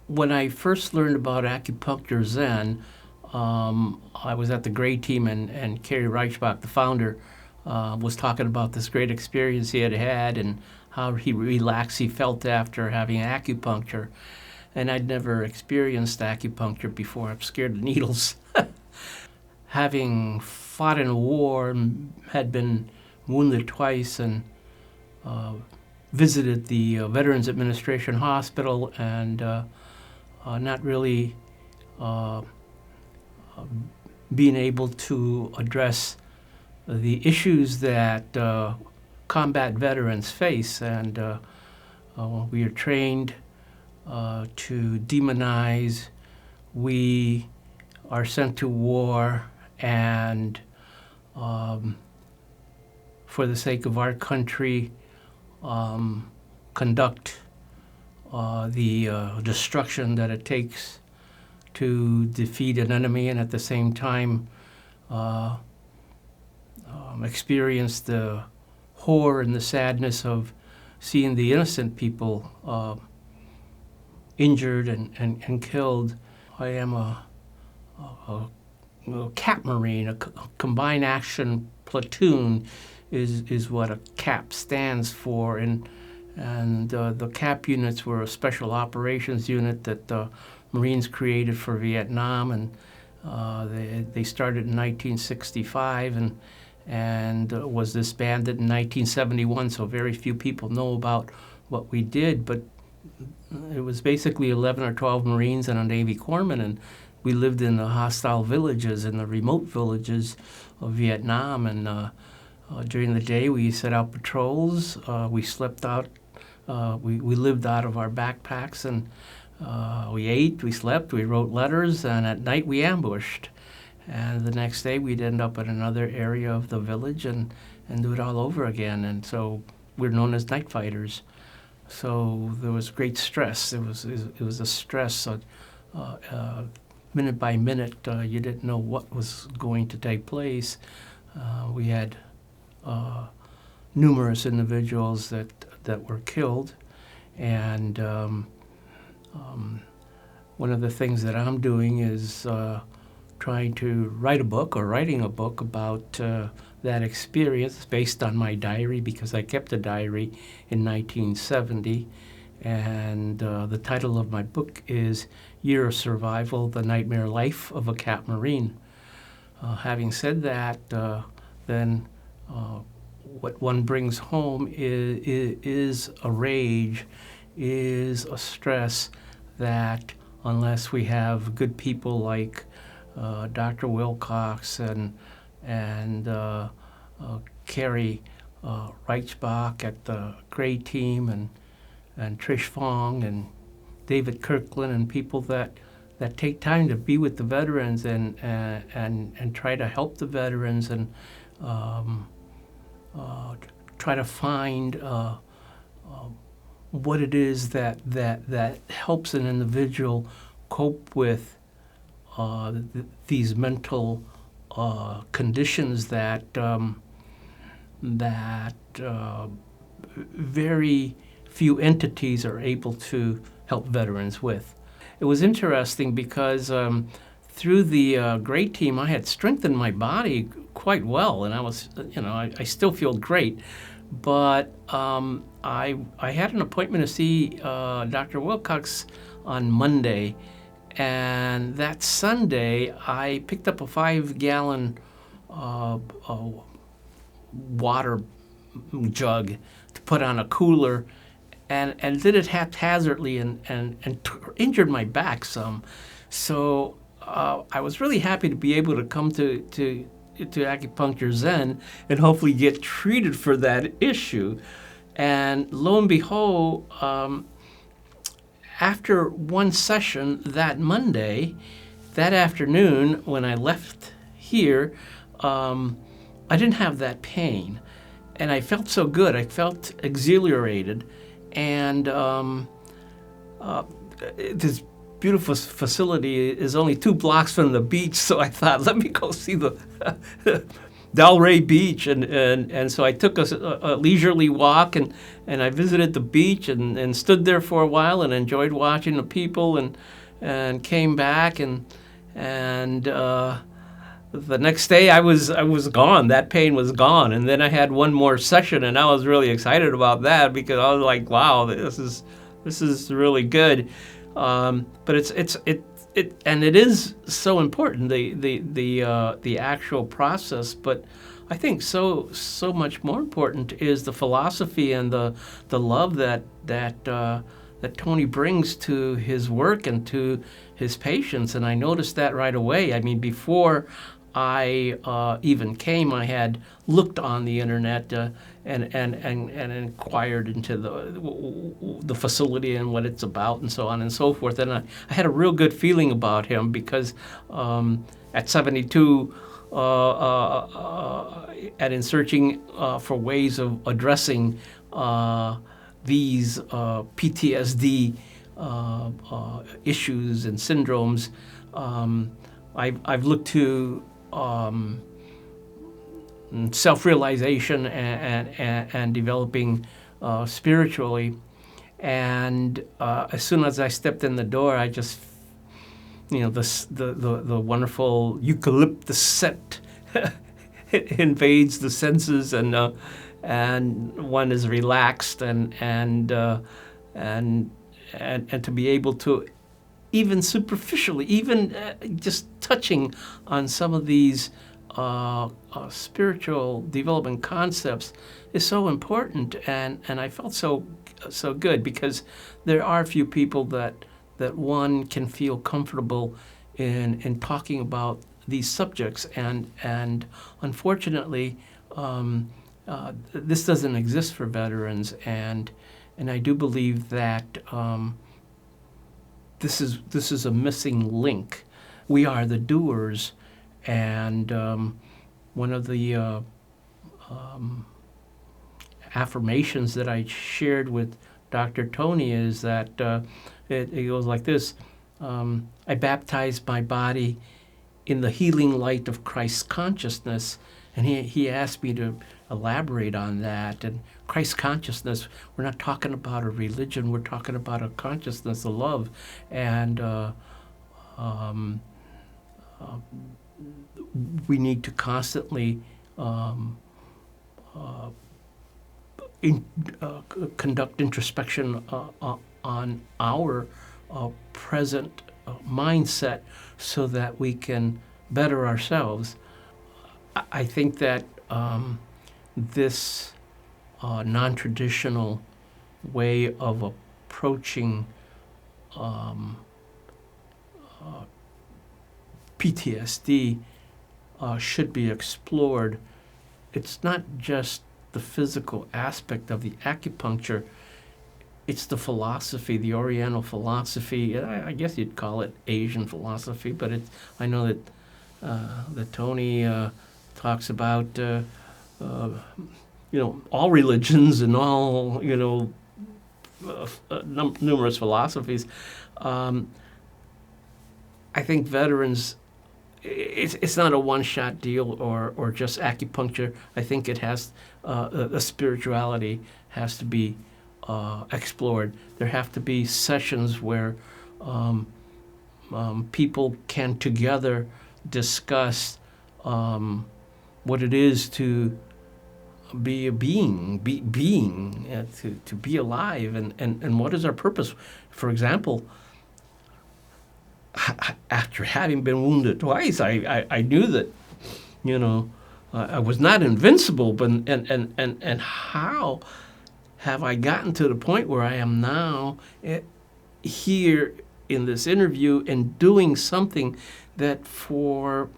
when I first learned about Acupuncture Zen, I was at the Gray team, and Kerry Reichbach, the founder, was talking about this great experience he had had and how he relaxed he felt after having acupuncture. And I'd never experienced acupuncture before. I'm scared of needles. Having fought in a war, had been wounded twice, and visited the Veterans Administration Hospital, and not really being able to address the issues that combat veterans face. And we are trained to demonize. We are sent to war, and for the sake of our country, conduct the destruction that it takes to defeat an enemy, and at the same time experience the horror and the sadness of seeing the innocent people injured and killed. I am a CAP Marine, a Combined Action Platoon is what a CAP stands for, and the CAP units were a special operations unit that the Marines created for Vietnam, and they started in 1965 and was disbanded in 1971. So very few people know about what we did, but it was basically 11 or 12 Marines and a Navy corpsman, and we lived in the hostile villages, in the remote villages of Vietnam, and during the day we set out patrols, we slept out, we lived out of our backpacks, and we ate, we slept, we wrote letters, and at night we ambushed. And the next day we'd end up in another area of the village and do it all over again. And so we're known as night fighters. So there was great stress. It was a stress. Minute by minute, you didn't know what was going to take place. We had numerous individuals that were killed, and one of the things that I'm doing is trying to writing a book about that experience based on my diary, because I kept a diary in 1970, and the title of my book is Year of Survival, The Nightmare Life of a CAP Marine. Having said that, then what one brings home is a rage, is a stress that unless we have good people like Dr. Willcox and Kerry Reichbach at the Gray team, and Trish Fong and David Kirkland, and people that take time to be with the veterans and try to help the veterans, and try to find what it is that helps an individual cope with these mental conditions that very few entities are able to help veterans with. It was interesting because through the Gray team, I had strengthened my body quite well, and I was, I still feel great. But I had an appointment to see Dr. Willcox on Monday, and that Sunday I picked up a 5-gallon water jug to put on a cooler, and did it haphazardly and injured my back some. So I was really happy to be able to come to Acupuncture Zen and hopefully get treated for that issue. And lo and behold, after one session that Monday, that afternoon when I left here, I didn't have that pain. And I felt so good. I felt exhilarated. And this beautiful facility is only 2 blocks from the beach, so I thought, let me go see the Delray Beach, and so I took a leisurely walk, and I visited the beach and stood there for a while and enjoyed watching the people, and came back, and the next day I was gone. That pain was gone, and then I had one more session, and I was really excited about that because I was like, wow, this is really good. But it is so important, the actual process. But I think so much more important is the philosophy and the love that Tony brings to his work and to his patients. And I noticed that right away. I mean, before I even came, I had looked on the internet and inquired into the facility and what it's about and so on and so forth. And I had a real good feeling about him because at 72 and in searching for ways of addressing these PTSD issues and syndromes, I've looked to self-realization and developing spiritually. And as soon as I stepped in the door, I just, the wonderful eucalyptus scent invades the senses, and one is relaxed, and to be able to, even superficially, even just touching on some of these spiritual development concepts is so important, and I felt so good because there are a few people that one can feel comfortable in talking about these subjects, and unfortunately this doesn't exist for veterans, and I do believe that this is a missing link. We are the doers, and one of the affirmations that I shared with Dr. Tony is that it goes like this: I baptize my body in the healing light of Christ's consciousness. And he asked me to elaborate on that. And Christ consciousness, we're not talking about a religion, we're talking about a consciousness of love. And we need to constantly conduct introspection on our present mindset so that we can better ourselves. I think that this non-traditional way of approaching PTSD should be explored. It's not just the physical aspect of the acupuncture, it's the philosophy, the Oriental philosophy. I guess you'd call it Asian philosophy, but I know that Tony talks about all religions and all numerous philosophies. I think veterans, it's not a one-shot deal or just acupuncture. I think it has a spirituality has to be explored. There have to be sessions where people can together discuss what it is to be a being, to be alive, and what is our purpose. For example, after having been wounded twice, I knew that, I was not invincible, but and how have I gotten to the point where I am now here in this interview and doing something that for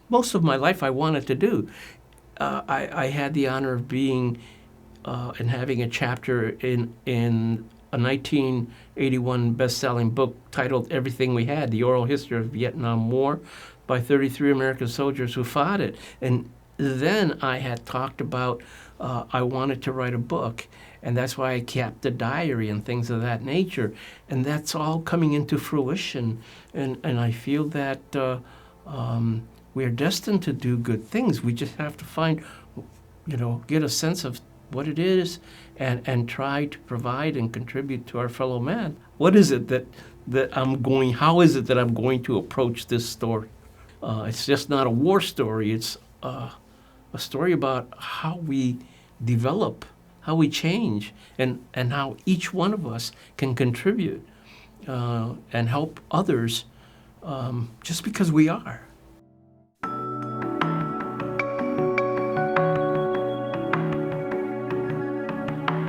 most of my life I wanted to do. I had the honor of being and having a chapter in a 1981 best-selling book titled Everything We Had, The Oral History of the Vietnam War by 33 American soldiers who fought it. And then I had talked about I wanted to write a book, and that's why I kept a diary and things of that nature. And that's all coming into fruition. And I feel that we are destined to do good things. We just have to find, get a sense of what it is and try to provide and contribute to our fellow man. What is it how is it that I'm going to approach this story? It's just not a war story. It's a story about how we develop, how we change, and how each one of us can contribute and help others just because we are.